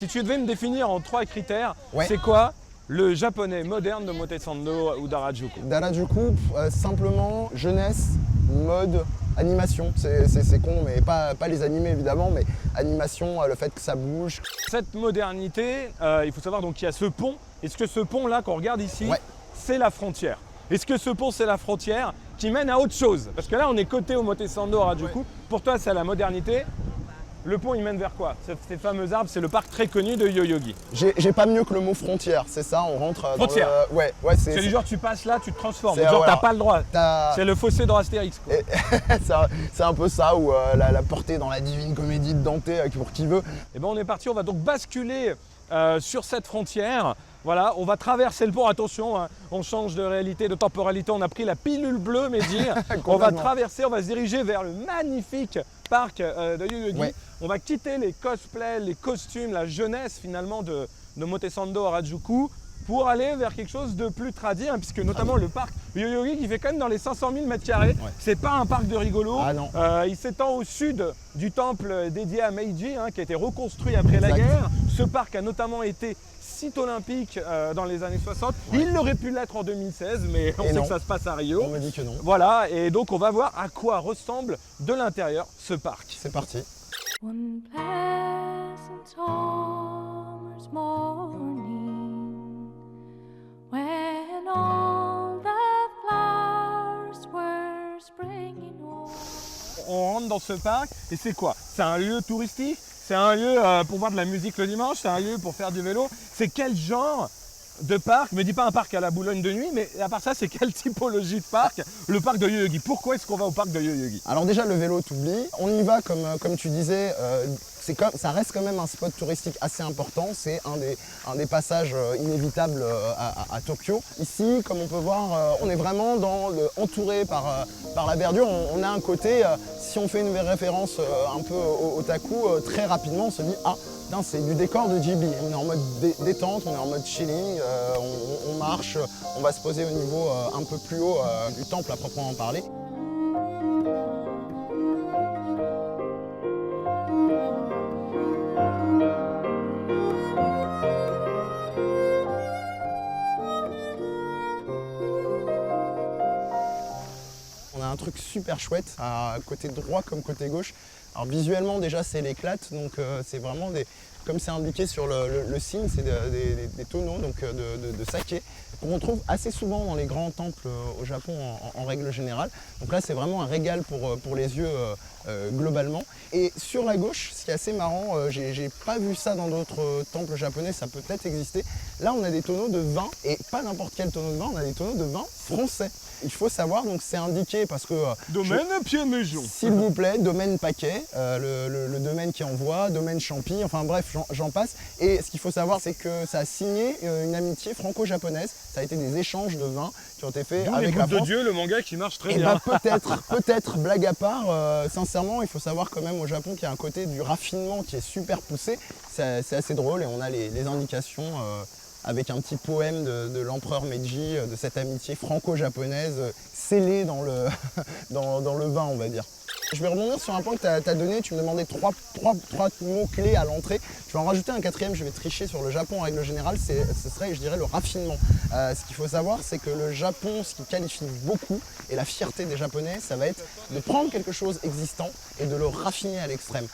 Si tu devais me définir en 3 critères, Ouais. c'est quoi le japonais moderne de Motesando ou d'Harajuku? D'Harajuku, simplement jeunesse, mode, animation. C'est con, mais pas les animés évidemment, mais animation, le fait que ça bouge. Cette modernité, il faut savoir donc qu'il y a ce pont. Est-ce que ce pont-là qu'on regarde ici, Ouais. c'est la frontière? Est-ce que ce pont, c'est la frontière qui mène à autre chose? Parce que là, on est côté au Motesando Harajuku. Ouais. Pour toi, c'est la modernité. Le pont, il mène vers quoi? Ces fameux arbres, c'est le parc très connu de Yoyogi. J'ai pas mieux que le mot frontière, c'est ça, on rentre dans Frontière. Ouais, C'est du genre, tu passes là, tu te transformes. C'est, Genre, voilà. t'as pas le droit. t'as- C'est le fossé dans Astérix, quoi. c'est un peu ça, où la portée dans la divine comédie de Dante, pour qui veut. Et ben on est parti, on va donc basculer sur cette frontière. Voilà, on va traverser le pont, attention, hein, on change de réalité, de temporalité, on a pris la pilule bleue, Mehdi. On va Complètement. traverser, on va se diriger vers le magnifique parc de Yoyogi. Ouais. On va quitter les cosplays, les costumes, la jeunesse finalement de Motesando Harajuku pour aller vers quelque chose de plus tradit, hein, puisque notamment le parc Yoyogi qui fait quand même dans les 500 000 mètres carrés. Ouais. C'est pas un parc de rigolo. Ah non. Il s'étend au sud du temple dédié à Meiji, hein, qui a été reconstruit après la Exact. guerre. Ce parc a notamment été site olympique dans les années 60. Ouais. Il aurait pu l'être en 2016, mais on Et sait non. que ça se passe à Rio. On me dit que non. Voilà, et donc on va voir à quoi ressemble de l'intérieur ce parc. C'est parti. One pleasant summer's morning, when all the flowers were springing over. On rentre dans ce parc et c'est quoi? C'est un lieu touristique? C'est un lieu pour voir de la musique le dimanche? C'est un lieu pour faire du vélo? C'est quel genre de parc? Me dis pas un parc à la Boulogne de nuit, mais à part ça, c'est quelle typologie de parc? Le parc de Yoyogi. Pourquoi est-ce qu'on va au parc de Yoyogi? Alors déjà le vélo t'oublies, on y va comme tu disais, ça reste quand même un spot touristique assez important, c'est un des passages inévitables à Tokyo. Ici, comme on peut voir, on est vraiment entouré par la verdure, on a un côté, si on fait une référence un peu au otaku, très rapidement on se dit ah, putain, c'est du décor de Ghibli, on est en mode détente, on est en mode chilling, on marche, on va se poser au niveau un peu plus haut du temple à proprement parler. On a un truc super chouette, à côté droit comme côté gauche. Alors visuellement déjà c'est l'éclate, donc c'est vraiment comme c'est indiqué sur le signe, c'est des tonneaux donc, de saké qu'on retrouve assez souvent dans les grands temples au Japon en règle générale. Donc là c'est vraiment un régal pour les yeux globalement. Et sur la gauche, ce qui est assez marrant, j'ai pas vu ça dans d'autres temples japonais, ça peut peut-être exister. Là on a des tonneaux de vin, et pas n'importe quel tonneau de vin, on a des tonneaux de vin français. Il faut savoir, donc c'est indiqué parce que... Domaine pied maison. S'il vous plaît, domaine paquet, le domaine qui envoie, domaine champi, enfin bref, j'en passe. Et ce qu'il faut savoir, c'est que ça a signé une amitié franco-japonaise. Ça a été des échanges de vins qui ont été faits D'où avec les la Gouttes de France. Dieu, le manga qui marche très Et bien. bah peut-être, blague à part, sincèrement, il faut savoir quand même au Japon qu'il y a un côté du raffinement qui est super poussé. C'est assez drôle et on a les indications avec un petit poème de l'empereur Meiji, de cette amitié franco-japonaise scellée dans le vin, on va dire. Je vais rebondir sur un point que tu as donné, tu me demandais trois mots-clés à l'entrée. Je vais en rajouter un quatrième, je vais tricher sur le Japon en règle générale, ce serait, je dirais, le raffinement. Ce qu'il faut savoir, c'est que le Japon, ce qui qualifie beaucoup, et la fierté des Japonais, ça va être de prendre quelque chose existant et de le raffiner à l'extrême.